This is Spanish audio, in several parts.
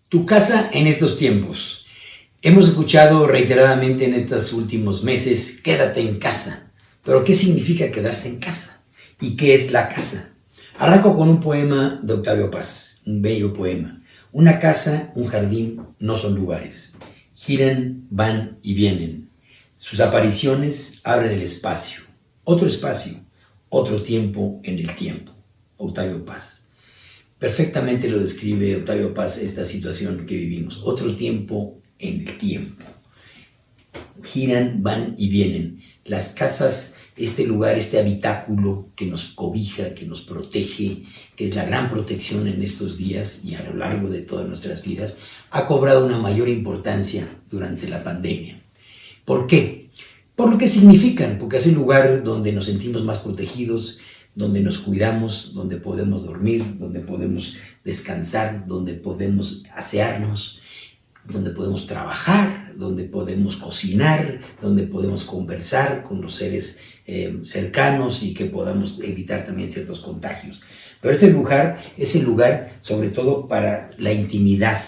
Tu casa en estos tiempos. Hemos escuchado reiteradamente en estos últimos meses, quédate en casa. Pero ¿qué significa quedarse en casa? ¿Y qué es la casa? Arranco con un poema de Octavio Paz, un bello poema. Una casa, un jardín, no son lugares. Giran, van y vienen. Sus apariciones abren el espacio, otro tiempo en el tiempo. Octavio Paz. Perfectamente lo describe Octavio Paz esta situación que vivimos. Otro tiempo en el tiempo. Giran, van y vienen. Las casas, este lugar, este habitáculo que nos cobija, que nos protege, que es la gran protección en estos días y a lo largo de todas nuestras vidas, ha cobrado una mayor importancia durante la pandemia. ¿Por qué? Por lo que significan, porque es el lugar donde nos sentimos más protegidos, donde nos cuidamos, donde podemos dormir, donde podemos descansar, donde podemos asearnos, donde podemos trabajar, donde podemos cocinar, donde podemos conversar con los seres cercanos y que podamos evitar también ciertos contagios. Pero ese lugar sobre todo para la intimidad,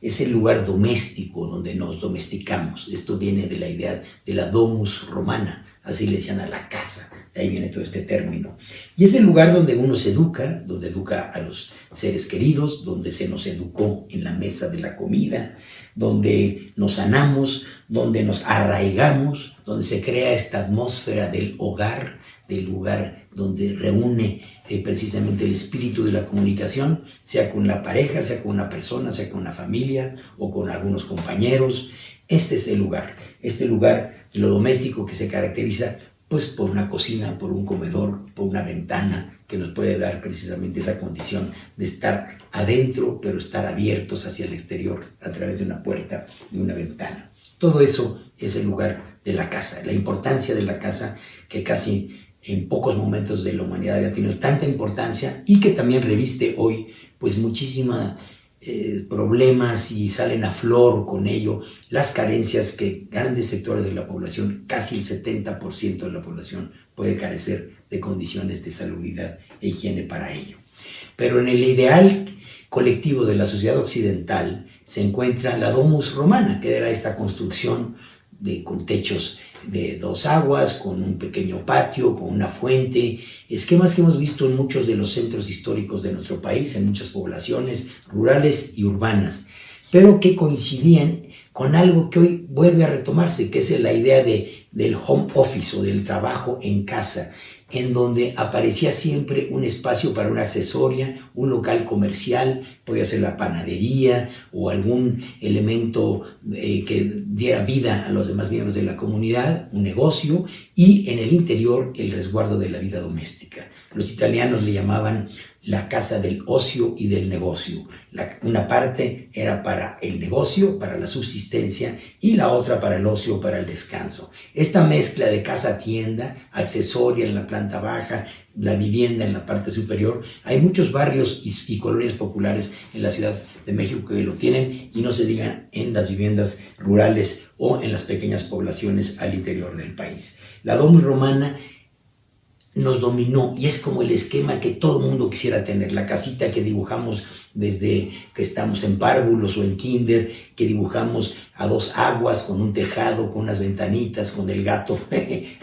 es el lugar doméstico donde nos domesticamos. Esto viene de la idea de la domus romana, así le decían a la casa, de ahí viene todo este término. Y es el lugar donde uno se educa, donde educa a los seres queridos, donde se nos educó en la mesa de la comida, donde nos sanamos, donde nos arraigamos, donde se crea esta atmósfera del hogar, del lugar donde reúne precisamente el espíritu de la comunicación, sea con la pareja, sea con una persona, sea con una familia o con algunos compañeros. Este es el lugar, este lugar de lo doméstico que se caracteriza pues por una cocina, por un comedor, por una ventana que nos puede dar precisamente esa condición de estar adentro, pero estar abiertos hacia el exterior a través de una puerta, de una ventana. Todo eso es el lugar de la casa, la importancia de la casa que casi en pocos momentos de la humanidad había tenido tanta importancia y que también reviste hoy pues muchísimos problemas y salen a flor con ello las carencias que grandes sectores de la población, casi el 70% de la población puede carecer de condiciones de salubridad e higiene para ello. Pero en el ideal colectivo de la sociedad occidental se encuentra la domus romana, que era esta construcción con techos de dos aguas, con un pequeño patio, con una fuente, esquemas que hemos visto en muchos de los centros históricos de nuestro país, en muchas poblaciones rurales y urbanas, pero que coincidían con algo que hoy vuelve a retomarse, que es la idea del home office o del trabajo en casa, en donde aparecía siempre un espacio para una accesoria, un local comercial, podía ser la panadería o algún elemento que diera vida a los demás miembros de la comunidad, un negocio, y en el interior el resguardo de la vida doméstica. Los italianos le llamaban la casa del ocio y del negocio. Una parte era para el negocio, para la subsistencia, y la otra para el ocio, para el descanso. Esta mezcla de casa-tienda, accesoria en la planta baja, la vivienda en la parte superior. Hay muchos barrios y colonias populares en la Ciudad de México que lo tienen, y no se diga en las viviendas rurales o en las pequeñas poblaciones al interior del país. La domus romana nos dominó y es como el esquema que todo mundo quisiera tener, la casita que dibujamos desde que estamos en párvulos o en kinder, que dibujamos a dos aguas, con un tejado, con unas ventanitas, con el gato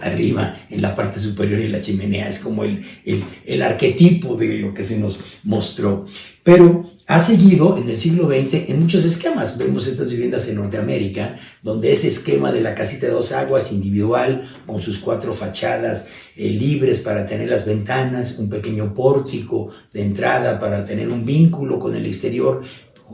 arriba en la parte superior y la chimenea. Es como el arquetipo de lo que se nos mostró. Pero ha seguido en el siglo XX en muchos esquemas. Vemos estas viviendas en Norteamérica, donde ese esquema de la casita de dos aguas individual, con sus 4 fachadas libres para tener las ventanas, un pequeño pórtico de entrada para tener un vínculo con el exterior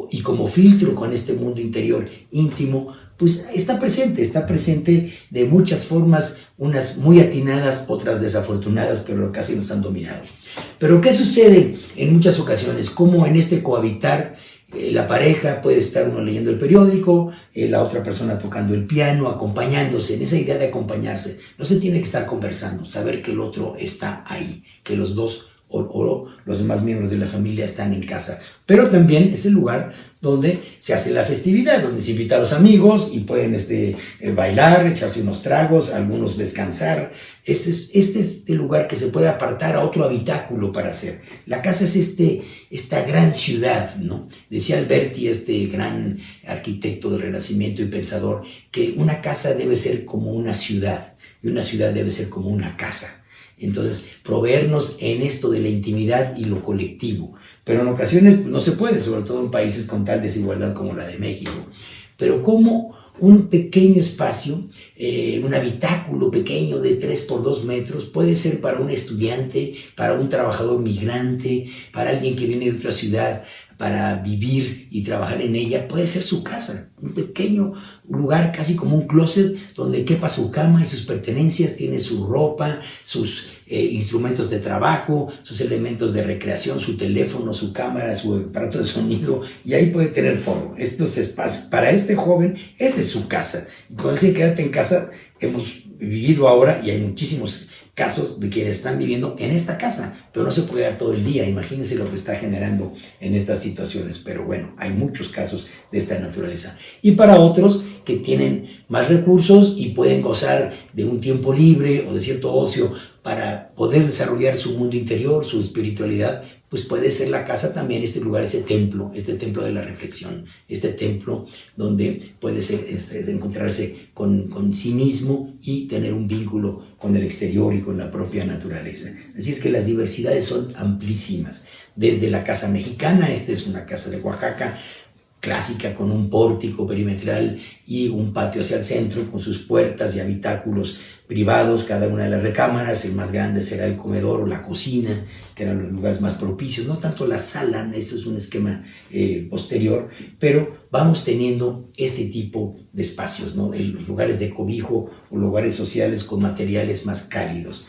y como filtro con este mundo interior íntimo, pues está presente de muchas formas, unas muy atinadas, otras desafortunadas, pero casi nos han dominado. Pero ¿qué sucede en muchas ocasiones? Como en este cohabitar, la pareja puede estar uno leyendo el periódico, la otra persona tocando el piano, acompañándose, en esa idea de acompañarse. No se tiene que estar conversando, saber que el otro está ahí, que los dos o los demás miembros de la familia están en casa. Pero también es el lugar donde se hace la festividad, donde se invita a los amigos y pueden bailar, echarse unos tragos, algunos descansar. Este es el lugar que se puede apartar a otro habitáculo para hacer. La casa es esta gran ciudad, ¿no? Decía Alberti, este gran arquitecto del Renacimiento y pensador, que una casa debe ser como una ciudad y una ciudad debe ser como una casa. Entonces, proveernos en esto de la intimidad y lo colectivo. Pero en ocasiones pues, no se puede, sobre todo en países con tal desigualdad como la de México. Pero como un pequeño espacio, un habitáculo pequeño de 3 por 2 metros, puede ser para un estudiante, para un trabajador migrante, para alguien que viene de otra ciudad, para vivir y trabajar en ella, puede ser su casa, un pequeño lugar casi como un closet donde quepa su cama y sus pertenencias, tiene su ropa, sus instrumentos de trabajo, sus elementos de recreación, su teléfono, su cámara, su aparato de sonido, y ahí puede tener todo. Estos espacios, para este joven, esa es su casa. Y cuando dice quédate en casa, hemos vivido ahora, y hay muchísimos casos de quienes están viviendo en esta casa, pero no se puede dar todo el día. Imagínense lo que está generando en estas situaciones. Pero bueno, hay muchos casos de esta naturaleza. Y para otros que tienen más recursos y pueden gozar de un tiempo libre o de cierto ocio para poder desarrollar su mundo interior, su espiritualidad, pues puede ser la casa también este lugar, este templo de la reflexión, este templo donde puede ser, encontrarse con sí mismo y tener un vínculo con el exterior y con la propia naturaleza. Así es que las diversidades son amplísimas. Desde la casa mexicana, esta es una casa de Oaxaca, clásica con un pórtico perimetral y un patio hacia el centro con sus puertas y habitáculos privados, cada una de las recámaras. El más grande será el comedor o la cocina, que eran los lugares más propicios, no tanto la sala, eso es un esquema posterior, pero vamos teniendo este tipo de espacios, ¿no? Los lugares de cobijo o lugares sociales con materiales más cálidos.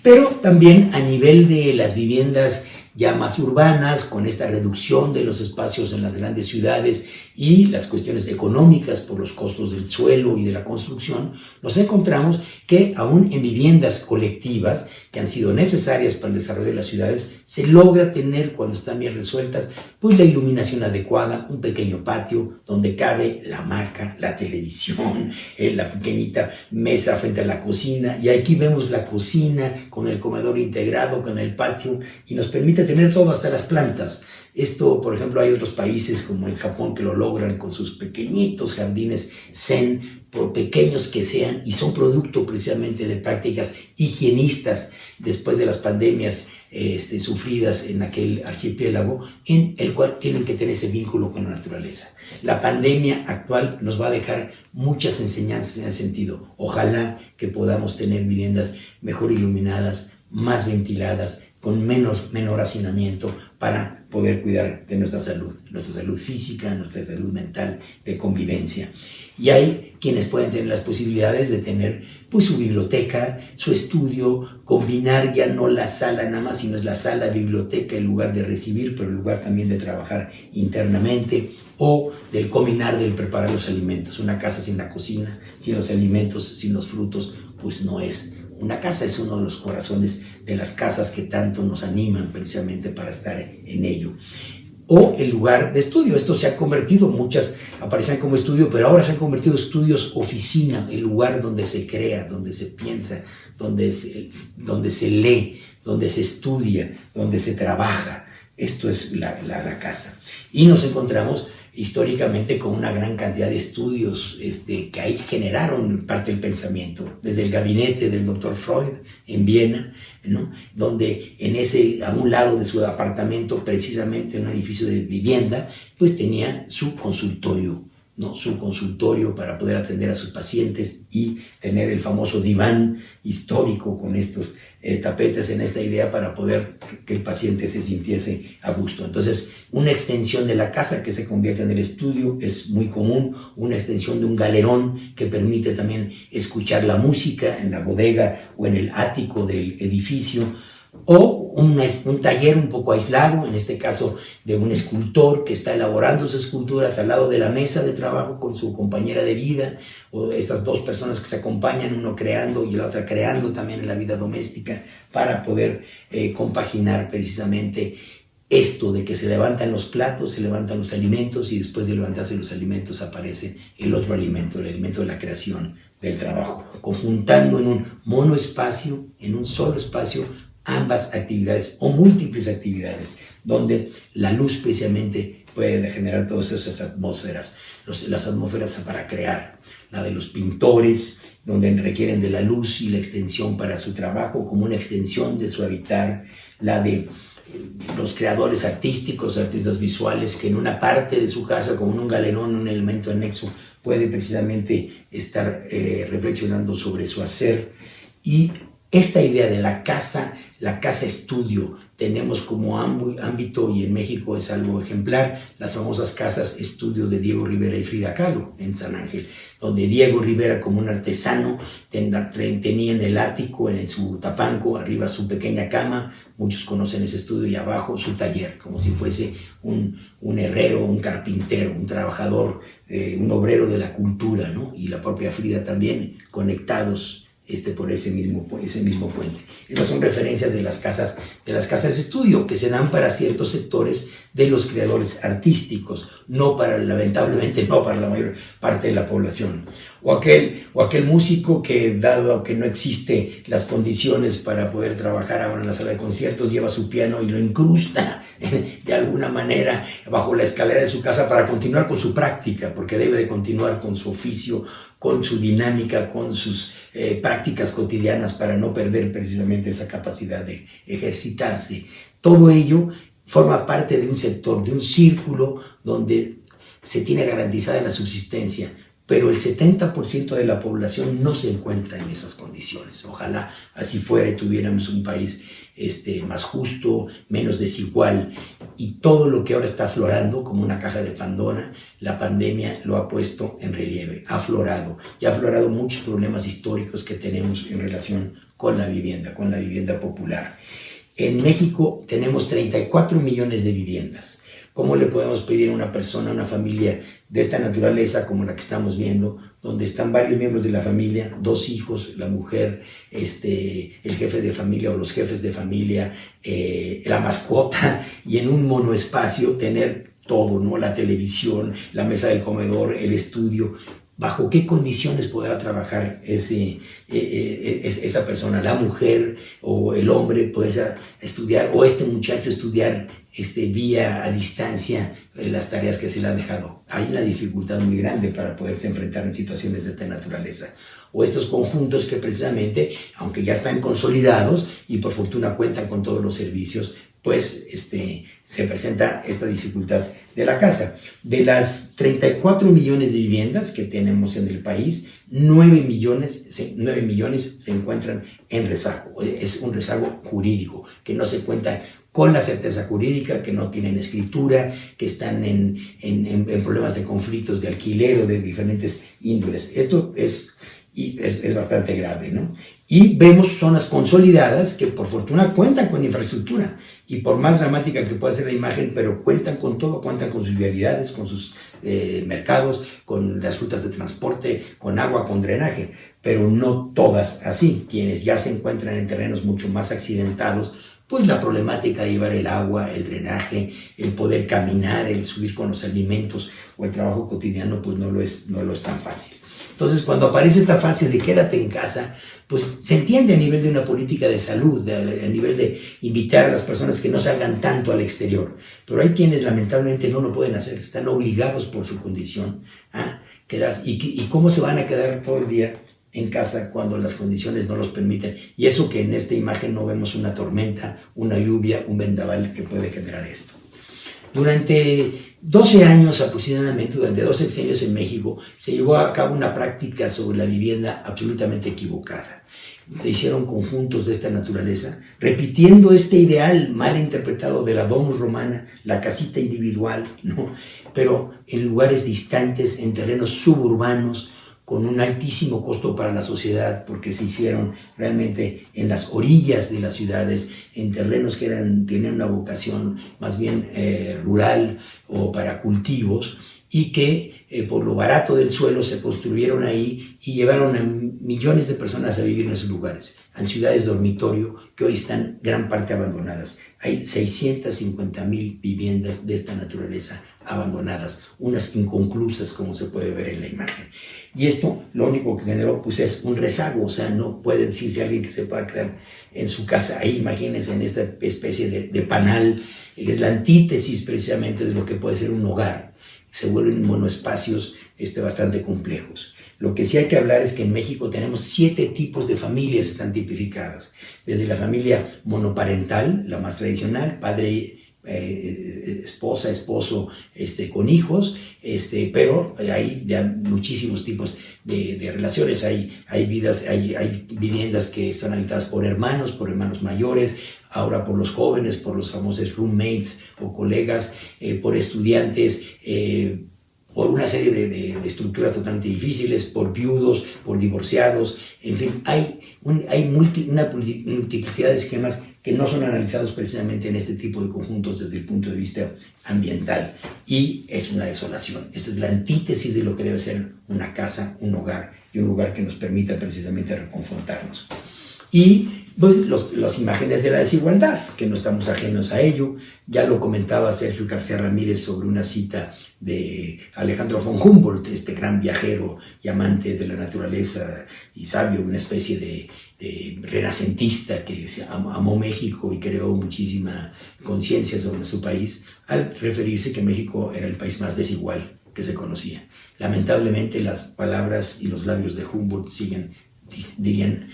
Pero también a nivel de las viviendas ya más urbanas, con esta reducción de los espacios en las grandes ciudades y las cuestiones económicas por los costos del suelo y de la construcción, nos encontramos que aún en viviendas colectivas que han sido necesarias para el desarrollo de las ciudades, se logra tener, cuando están bien resueltas, pues la iluminación adecuada, un pequeño patio donde cabe la hamaca, la televisión, la pequeñita mesa frente a la cocina, y aquí vemos la cocina con el comedor integrado, con el patio, y nos permite tener todo, hasta las plantas. Esto, por ejemplo, hay otros países como en Japón que lo logran con sus pequeñitos jardines zen, por pequeños que sean, y son producto precisamente de prácticas higienistas después de las pandemias sufridas en aquel archipiélago, en el cual tienen que tener ese vínculo con la naturaleza. La pandemia actual nos va a dejar muchas enseñanzas en ese sentido. Ojalá que podamos tener viviendas mejor iluminadas, más ventiladas, con menor hacinamiento, para poder cuidar de nuestra salud física, nuestra salud mental, de convivencia. Y hay quienes pueden tener las posibilidades de tener pues su biblioteca, su estudio, combinar ya no la sala nada más, sino es la sala biblioteca, el lugar de recibir, pero el lugar también de trabajar internamente, o del combinar, del preparar los alimentos. Una casa sin la cocina, sin los alimentos, sin los frutos, pues no es una casa, es uno de los corazones de las casas que tanto nos animan precisamente para estar en ello. O el lugar de estudio. Esto se ha convertido, muchas aparecían como estudio, pero ahora se han convertido estudios oficina, el lugar donde se crea, donde se piensa, donde se lee, donde se estudia, donde se trabaja. Esto es la casa. Y nos encontramos históricamente con una gran cantidad de estudios que ahí generaron parte del pensamiento, desde el gabinete del doctor Freud en Viena, ¿no? Donde a un lado de su apartamento, precisamente en un edificio de vivienda, pues tenía su consultorio, ¿no? Su consultorio para poder atender a sus pacientes y tener el famoso diván histórico con estos tapetes, en esta idea para poder que el paciente se sintiese a gusto. Entonces, una extensión de la casa que se convierte en el estudio es muy común, una extensión de un galerón que permite también escuchar la música en la bodega o en el ático del edificio, o un taller un poco aislado, en este caso de un escultor que está elaborando sus esculturas al lado de la mesa de trabajo con su compañera de vida, o estas dos personas que se acompañan, uno creando y la otra creando también en la vida doméstica, para poder compaginar precisamente esto de que se levantan los platos, se levantan los alimentos y después de levantarse los alimentos aparece el otro alimento, el alimento de la creación, del trabajo, conjuntando en un monoespacio, en un solo espacio, ambas actividades o múltiples actividades, donde la luz precisamente puede generar todas esas atmósferas, las atmósferas para crear, la de los pintores, donde requieren de la luz y la extensión para su trabajo como una extensión de su habitar, la de los creadores artísticos, artistas visuales, que en una parte de su casa, como en un galerón, un elemento anexo, puede precisamente estar reflexionando sobre su hacer. Y esta idea de la casa estudio, tenemos como ámbito, y en México es algo ejemplar, las famosas casas estudio de Diego Rivera y Frida Kahlo en San Ángel, donde Diego Rivera, como un artesano, tenía en el ático, en su tapanco, arriba su pequeña cama, muchos conocen ese estudio, y abajo su taller, como si fuese un herrero, un carpintero, un trabajador, un obrero de la cultura, ¿no? Y la propia Frida también, conectados por ese mismo puente. Estas son referencias de las casas de estudio que se dan para ciertos sectores de los creadores artísticos, lamentablemente no para la mayor parte de la población. O aquel músico que, dado que no existe las condiciones para poder trabajar ahora en la sala de conciertos, lleva su piano y lo incrusta de alguna manera bajo la escalera de su casa para continuar con su práctica, porque debe de continuar con su oficio, con su dinámica, con sus prácticas cotidianas, para no perder precisamente esa capacidad de ejercitarse. Todo ello forma parte de un sector, de un círculo donde se tiene garantizada la subsistencia, pero el 70% de la población no se encuentra en esas condiciones. Ojalá así fuera y tuviéramos un país más justo, menos desigual, y todo lo que ahora está aflorando como una caja de Pandora, la pandemia lo ha puesto en relieve, ha aflorado muchos problemas históricos que tenemos en relación con la vivienda popular. En México tenemos 34 millones de viviendas. ¿Cómo le podemos pedir a una persona, a una familia de esta naturaleza como la que estamos viendo, donde están varios miembros de la familia, 2 hijos, la mujer, el jefe de familia o los jefes de familia, la mascota, y en un monoespacio tener todo, ¿no? La televisión, la mesa del comedor, el estudio? ¿Bajo qué condiciones podrá trabajar esa persona, la mujer o el hombre, poder estudiar, o este muchacho estudiar vía a distancia las tareas que se le han dejado? Hay una dificultad muy grande para poderse enfrentar en situaciones de esta naturaleza. O estos conjuntos que precisamente, aunque ya están consolidados y por fortuna cuentan con todos los servicios, pues se presenta esta dificultad de la casa. De las 34 millones de viviendas que tenemos en el país, 9 millones se encuentran en rezago. Es un rezago jurídico, que no se cuenta con la certeza jurídica, que no tienen escritura, que están en problemas de conflictos de alquiler o de diferentes índoles. Esto es bastante grave, ¿no? Y vemos zonas consolidadas que por fortuna cuentan con infraestructura, y por más dramática que pueda ser la imagen, pero cuentan con todo, cuentan con sus vialidades, con sus mercados, con las rutas de transporte, con agua, con drenaje, pero no todas así. Quienes ya se encuentran en terrenos mucho más accidentados, pues la problemática de llevar el agua, el drenaje, el poder caminar, el subir con los alimentos o el trabajo cotidiano, pues no lo es tan fácil. Entonces, cuando aparece esta fase de quédate en casa, pues se entiende a nivel de una política de salud, a nivel de invitar a las personas que no salgan tanto al exterior. Pero hay quienes lamentablemente no lo pueden hacer, están obligados por su condición a quedarse. ¿Y cómo se van a quedar todo el día en casa cuando las condiciones no los permiten? Y eso que en esta imagen no vemos una tormenta, una lluvia, un vendaval que puede generar esto. Durante 12 años aproximadamente, durante 2 sexenios en México, se llevó a cabo una práctica sobre la vivienda absolutamente equivocada. Se hicieron conjuntos de esta naturaleza, repitiendo este ideal mal interpretado de la domus romana, la casita individual, ¿no? Pero en lugares distantes, en terrenos suburbanos, con un altísimo costo para la sociedad, porque se hicieron realmente en las orillas de las ciudades, en terrenos que tenían una vocación más bien rural o para cultivos, y que por lo barato del suelo se construyeron ahí y llevaron a millones de personas a vivir en esos lugares, en ciudades dormitorio que hoy están gran parte abandonadas. Hay 650,000 viviendas de esta naturaleza abandonadas, unas inconclusas como se puede ver en la imagen. Y esto lo único que generó pues es un rezago, o sea, no puede decirse alguien que se pueda quedar en su casa ahí, imagínense, en esta especie de panal, es la antítesis precisamente de lo que puede ser un hogar. Se vuelven monoespacios bastante complejos. Lo que sí hay que hablar es que en México tenemos 7 tipos de familias están tipificadas. Desde la familia monoparental, la más tradicional, padre, esposa, esposo, con hijos, pero hay ya muchísimos tipos de relaciones. Hay viviendas que están habitadas por hermanos mayores, ahora por los jóvenes, por los famosos roommates o colegas, por estudiantes, por una serie de estructuras totalmente difíciles, por viudos, por divorciados, en fin, hay una multiplicidad de esquemas que no son analizados precisamente en este tipo de conjuntos desde el punto de vista ambiental, y es una desolación. Esta es la antítesis de lo que debe ser una casa, un hogar, y un lugar que nos permita precisamente reconfortarnos. Y pues las imágenes de la desigualdad, que no estamos ajenos a ello. Ya lo comentaba Sergio García Ramírez sobre una cita de Alejandro von Humboldt, este gran viajero y amante de la naturaleza y sabio, una especie de renacentista que amó México y creó muchísima conciencia sobre su país, al referirse que México era el país más desigual que se conocía. Lamentablemente las palabras y los labios de Humboldt seguirían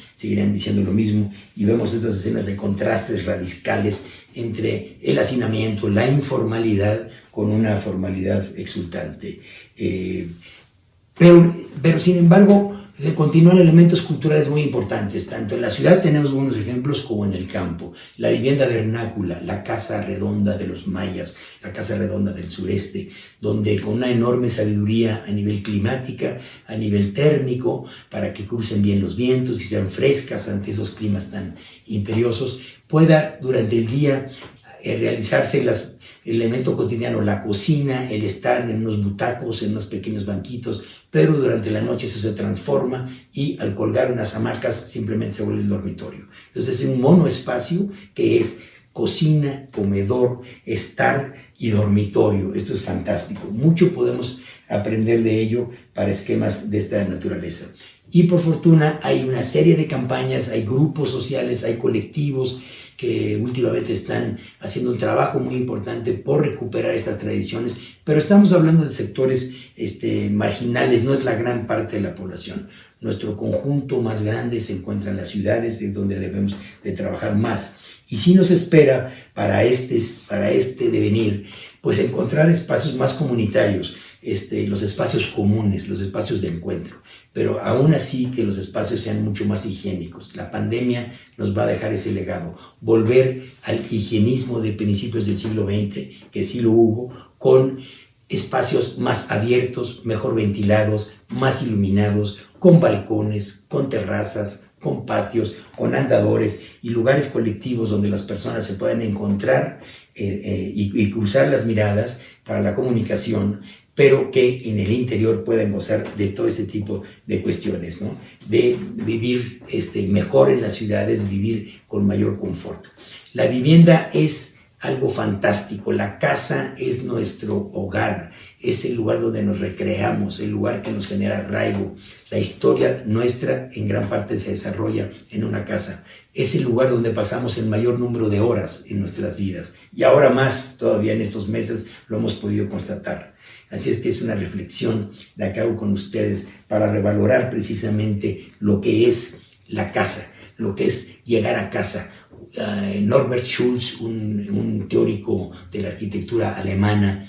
diciendo lo mismo, y vemos estas escenas de contrastes radicales entre el hacinamiento, la informalidad, con una formalidad exultante. Pero sin embargo, continúan elementos culturales muy importantes. Tanto en la ciudad tenemos buenos ejemplos como en el campo. La vivienda vernácula, la casa redonda de los mayas, la casa redonda del sureste, donde con una enorme sabiduría a nivel climática, a nivel térmico, para que crucen bien los vientos y sean frescas ante esos climas tan imperiosos, pueda durante el día realizarse el elemento cotidiano, la cocina, el estar en unos butacos, en unos pequeños banquitos, pero durante la noche eso se transforma y al colgar unas hamacas simplemente se vuelve el dormitorio. Entonces es un monoespacio que es cocina, comedor, estar y dormitorio. Esto es fantástico. Mucho podemos aprender de ello para esquemas de esta naturaleza. Y por fortuna hay una serie de campañas, hay grupos sociales, hay colectivos que últimamente están haciendo un trabajo muy importante por recuperar estas tradiciones, pero estamos hablando de sectores marginales, no es la gran parte de la población. Nuestro conjunto más grande se encuentra en las ciudades, es donde debemos de trabajar más. Y sí nos espera para este devenir, pues encontrar espacios más comunitarios, los espacios comunes, los espacios de encuentro, pero aún así que los espacios sean mucho más higiénicos. La pandemia nos va a dejar ese legado, volver al higienismo de principios del siglo XX, que sí lo hubo, con espacios más abiertos, mejor ventilados, más iluminados, con balcones, con terrazas, con patios, con andadores y lugares colectivos donde las personas se puedan encontrar y cruzar las miradas para la comunicación, pero que en el interior puedan gozar de todo este tipo de cuestiones, ¿no? De vivir mejor en las ciudades, vivir con mayor confort. La vivienda es algo fantástico, la casa es nuestro hogar, es el lugar donde nos recreamos, el lugar que nos genera arraigo. La historia nuestra en gran parte se desarrolla en una casa. Es el lugar donde pasamos el mayor número de horas en nuestras vidas, y ahora más todavía en estos meses lo hemos podido constatar. Así es que es una reflexión la que hago con ustedes para revalorar precisamente lo que es la casa, lo que es llegar a casa. Norbert Schulz, un teórico de la arquitectura alemana,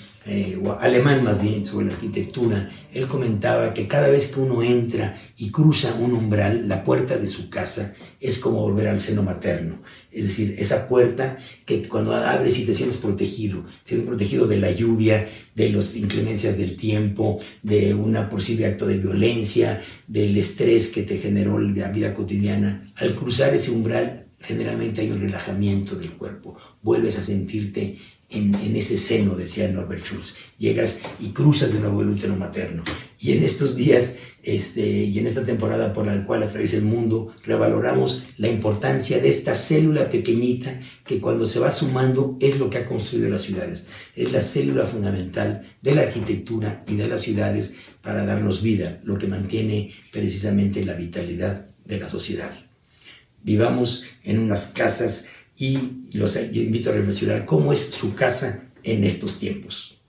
o alemán más bien, sobre la arquitectura, él comentaba que cada vez que uno entra y cruza un umbral, la puerta de su casa es como volver al seno materno. Es decir, esa puerta que cuando abres y te sientes protegido de la lluvia, de las inclemencias del tiempo, de un posible acto de violencia, del estrés que te generó la vida cotidiana. Al cruzar ese umbral, generalmente hay un relajamiento del cuerpo, vuelves a sentirte en ese seno, decía Norbert Schulz, llegas y cruzas de nuevo el útero materno. Y en estos días y en esta temporada por la cual atraviesa el mundo, revaloramos la importancia de esta célula pequeñita que cuando se va sumando es lo que ha construido las ciudades. Es la célula fundamental de la arquitectura y de las ciudades para darnos vida, lo que mantiene precisamente la vitalidad de la sociedad. Vivamos en unas casas y los invito a reflexionar cómo es su casa en estos tiempos.